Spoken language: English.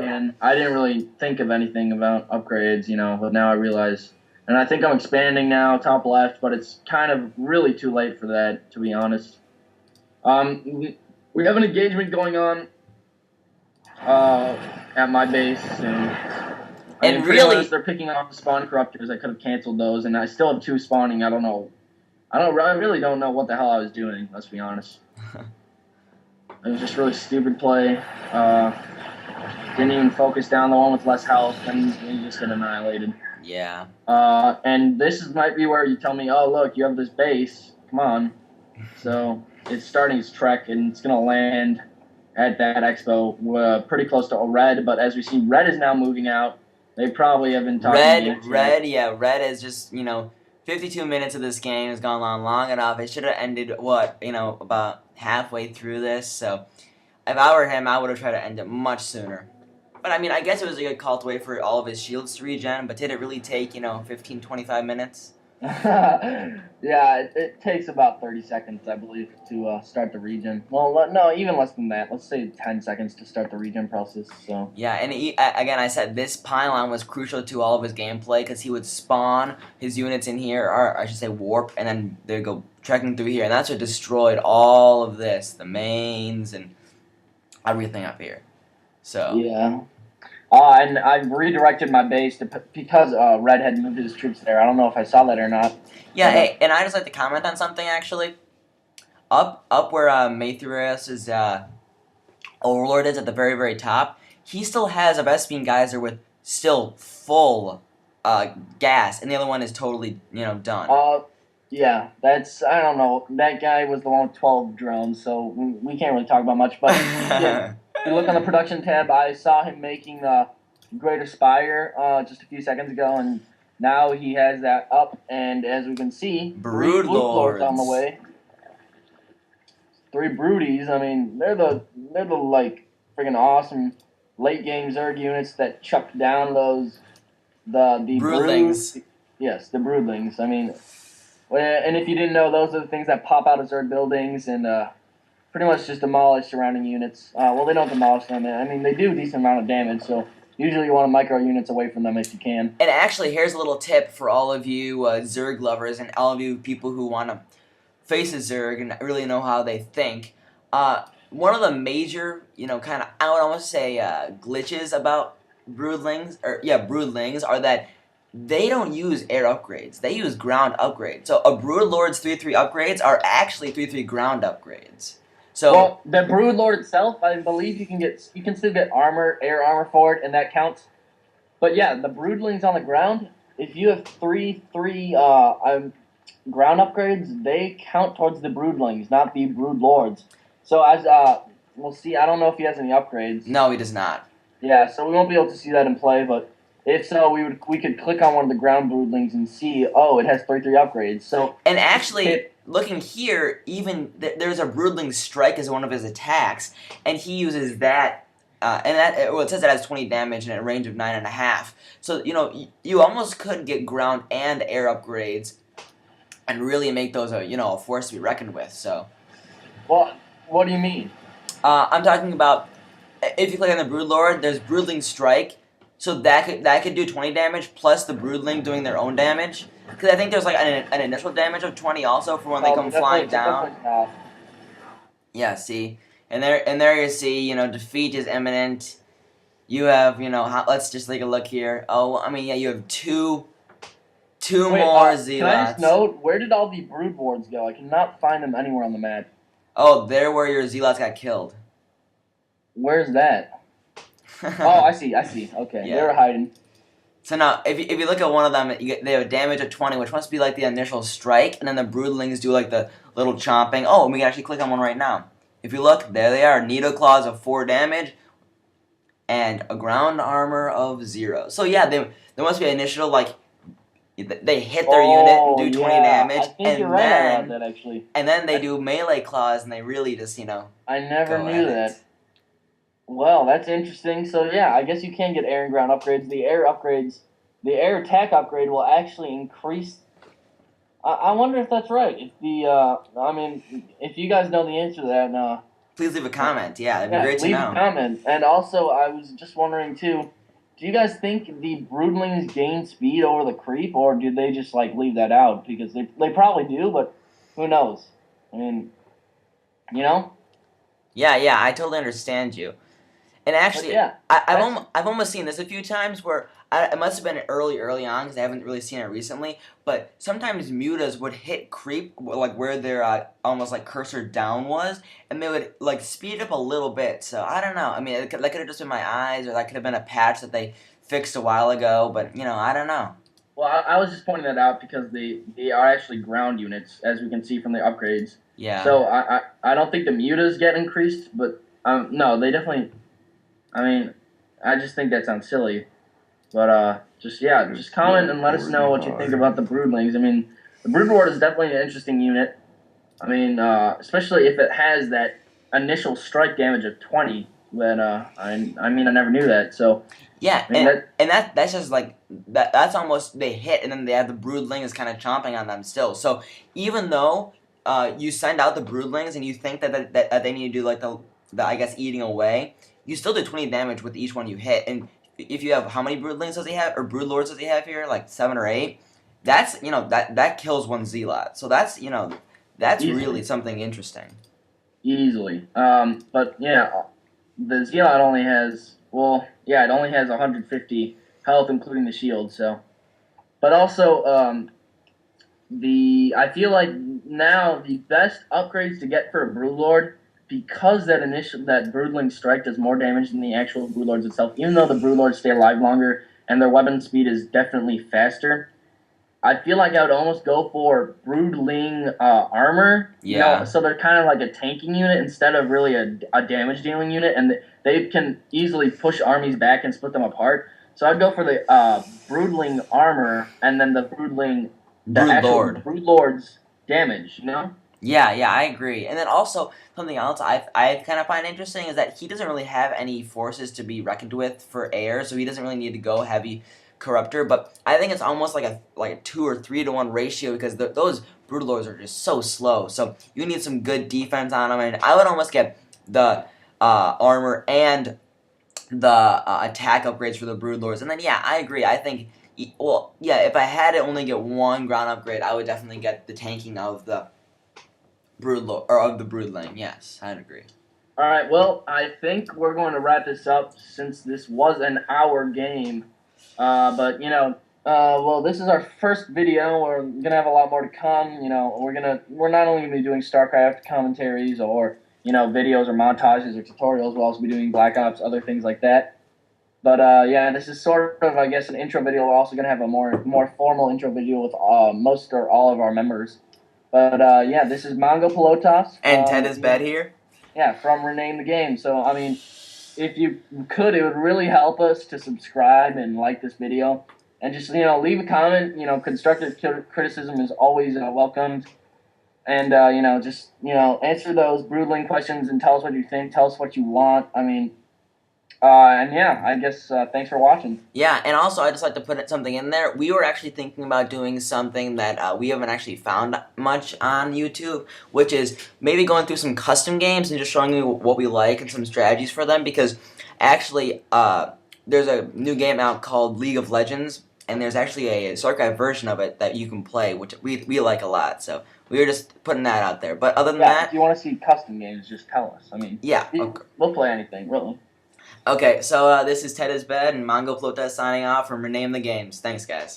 and I didn't really think of anything about upgrades, but now I realize. And I think I'm expanding now, top left, but it's kind of really too late for that, to be honest. We have an engagement going on at my base, and pretty honest, they're picking off the spawn corruptors. I could have canceled those, and I still have 2 spawning. I don't know. I really don't know what the hell I was doing, let's be honest. It was just really stupid play. Didn't even focus down the one with less health, and you just get annihilated. Yeah. And this might be where you tell me, oh, look, you have this base. Come on. So it's starting its trek, and it's going to land at that expo pretty close to red. But as we see, red is now moving out. They probably have been talking. Red is just, 52 minutes of this game has gone on long enough. It should have ended, about halfway through this. So if I were him, I would have tried to end it much sooner. But, I guess it was a good call to wait for all of his shields to regen, but did it really take, 15, 25 minutes? Yeah, it takes about 30 seconds, I believe, to start the regen. Well, no, even less than that. Let's say 10 seconds to start the regen process. So yeah, and again, I said this pylon was crucial to all of his gameplay because he would spawn his units in here, or I should say warp, and then they'd go trekking through here, and that's what destroyed all of this, the mains and everything up here. So yeah. And I redirected my base because Red had moved his troops there. I don't know if I saw that or not. Yeah, hey, and I just like to comment on something actually. Up where Maethurius's Overlord is at the very, very top, he still has a Vespene Geyser with still full gas, and the other one is totally, done. Yeah, I don't know. That guy was the one with 12 drones, so we can't really talk about much, but yeah. If you look on the production tab, I saw him making Greater Spire just a few seconds ago, and now he has that up, and as we can see, Brood Lords on the way. 3 Broodies. They're the like freaking awesome late game Zerg units that chuck down the Broodlings. Yes, the Broodlings. And if you didn't know, those are the things that pop out of Zerg buildings and pretty much just demolish surrounding units. Well, they don't demolish them. They do a decent amount of damage, so usually you want to micro units away from them if you can. And actually, here's a little tip for all of you Zerg lovers and all of you people who want to face a Zerg and really know how they think. One of the major, kind of, I would almost say, glitches about Broodlings are that they don't use air upgrades. They use ground upgrades. So a Broodlord's 3/3 upgrades are actually 3/3 ground upgrades. So, well, the Broodlord itself, I believe you can still get air armor for it, and that counts. But yeah, the Broodlings on the ground, if you have 3/3 ground upgrades, they count towards the Broodlings, not the Broodlords. So as we'll see, I don't know if he has any upgrades. No, he does not. Yeah, so we won't be able to see that in play, but if so, we could click on one of the ground Broodlings and see, it has 3/3 upgrades. So and actually, looking here, even there's a Broodling Strike as one of his attacks, and he uses that, it says it has 20 damage and a range of 9.5. So you almost could get ground and air upgrades, and really make those a force to be reckoned with. So, well, what do you mean? I'm talking about if you click on the Broodlord, there's Broodling Strike. So that could do 20 damage plus the Broodling doing their own damage. Because I think there's like an initial damage of 20 also for when they come flying down. Yeah, see, and there you see, defeat is imminent. You have, let's just take a look here. Oh, you have two more Zealots. Can I just note, where did all the Brood Wards go? I cannot find them anywhere on the map. Oh, they're where your Zealots got killed. Where's that? Oh, I see. Okay, yeah. They were hiding. So now, if you look at one of them, they have a damage of 20, which must be like the initial strike, and then the Broodlings do like the little chomping. Oh, and we can actually click on one right now. If you look, there they are. Needle Claws of 4 damage, and a ground armor of 0. So yeah, there must be an initial, like, they hit their unit and do 20 damage, I think you're right about that, actually. And then they do melee claws, and they really just, I never knew that. Well, that's interesting. So yeah, I guess you can get air and ground upgrades. The air attack upgrade will actually increase. I wonder if that's right. If if you guys know the answer to that, Please leave a comment. Yeah, it'd be great to leave know. a comment. And also, I was just wondering too. Do you guys think the broodlings gain speed over the creep, or do they just like leave that out? Because they probably do, but who knows? I mean, you know. Yeah, I totally understand you. And actually, yeah, I've almost seen this a few times where it must have been early on because I haven't really seen it recently. But sometimes mutas would hit creep like where their almost like cursor down was, and they would like speed up a little bit. So I don't know. I mean, that could have just been my eyes, or that could have been a patch that they fixed a while ago. But I don't know. Well, I was just pointing that out because they are actually ground units, as we can see from the upgrades. Yeah. So I don't think the mutas get increased, but no, they definitely. I mean, I just think that sounds silly. But just comment and let us know what you think about the broodlings. I mean, the broodlord is definitely an interesting unit. I mean, especially if it has that initial strike damage of 20. But I never knew that. So yeah, I mean, that's just like that's almost they hit, and then they have the broodlings kind of chomping on them still. So even though you send out the broodlings and you think that they need to do like the I guess eating away, you still do 20 damage with each one you hit. And if you have, how many broodlings does he have, or broodlords does he have here? Like 7 or 8. That's that kills one zealot. So that's that's easily. Really something interesting. Easily. But yeah, the zealot only has it only has 150 health, including the shield. So, but also I feel like now the best upgrades to get for a broodlord, because that broodling strike does more damage than the actual broodlords itself. Even though the broodlords stay alive longer and their weapon speed is definitely faster, I feel like I would almost go for broodling armor. Yeah. So they're kind of like a tanking unit instead of really a damage dealing unit, and they can easily push armies back and split them apart. So I'd go for the broodling armor and then the actual broodlord's damage. Yeah, I agree. And then also something else I kind of find interesting is that he doesn't really have any forces to be reckoned with for air, so he doesn't really need to go heavy corruptor. But I think it's almost like a 2 or 3 to 1 ratio because those broodlords are just so slow. So you need some good defense on them, and I would almost get the armor and the attack upgrades for the broodlords. And then I agree. I think if I had to only get one ground upgrade, I would definitely get the tanking of the broodlord or of the broodling. Yes, I'd agree. All right. Well, I think we're going to wrap this up since this was an hour game. But this is our first video. We're gonna have a lot more to come. We're not only gonna be doing StarCraft commentaries or videos or montages or tutorials. We'll also be doing Black Ops, other things like that. But this is sort of, I guess, an intro video. We're also gonna have a more formal intro video with most or all of our members. But this is Mongo Pelotas. And Ted is bad here. Yeah, from Rename the Game. So I mean, if you could, it would really help us to subscribe and like this video, and just leave a comment. Constructive criticism is always welcomed, and answer those broodling questions and tell us what you think. Tell us what you want. I mean. I guess thanks for watching. Yeah, and also I'd just like to put something in there. We were actually thinking about doing something that we haven't actually found much on YouTube, which is maybe going through some custom games and just showing you what we like and some strategies for them, because actually there's a new game out called League of Legends, and there's actually a StarCraft version of it that you can play, which we like a lot, so we were just putting that out there. But other than that... if you want to see custom games, just tell us. I mean, we'll play anything, really. Okay, so this is Ted is Bed and Mongo Flota signing off from Rename the Games. Thanks, guys.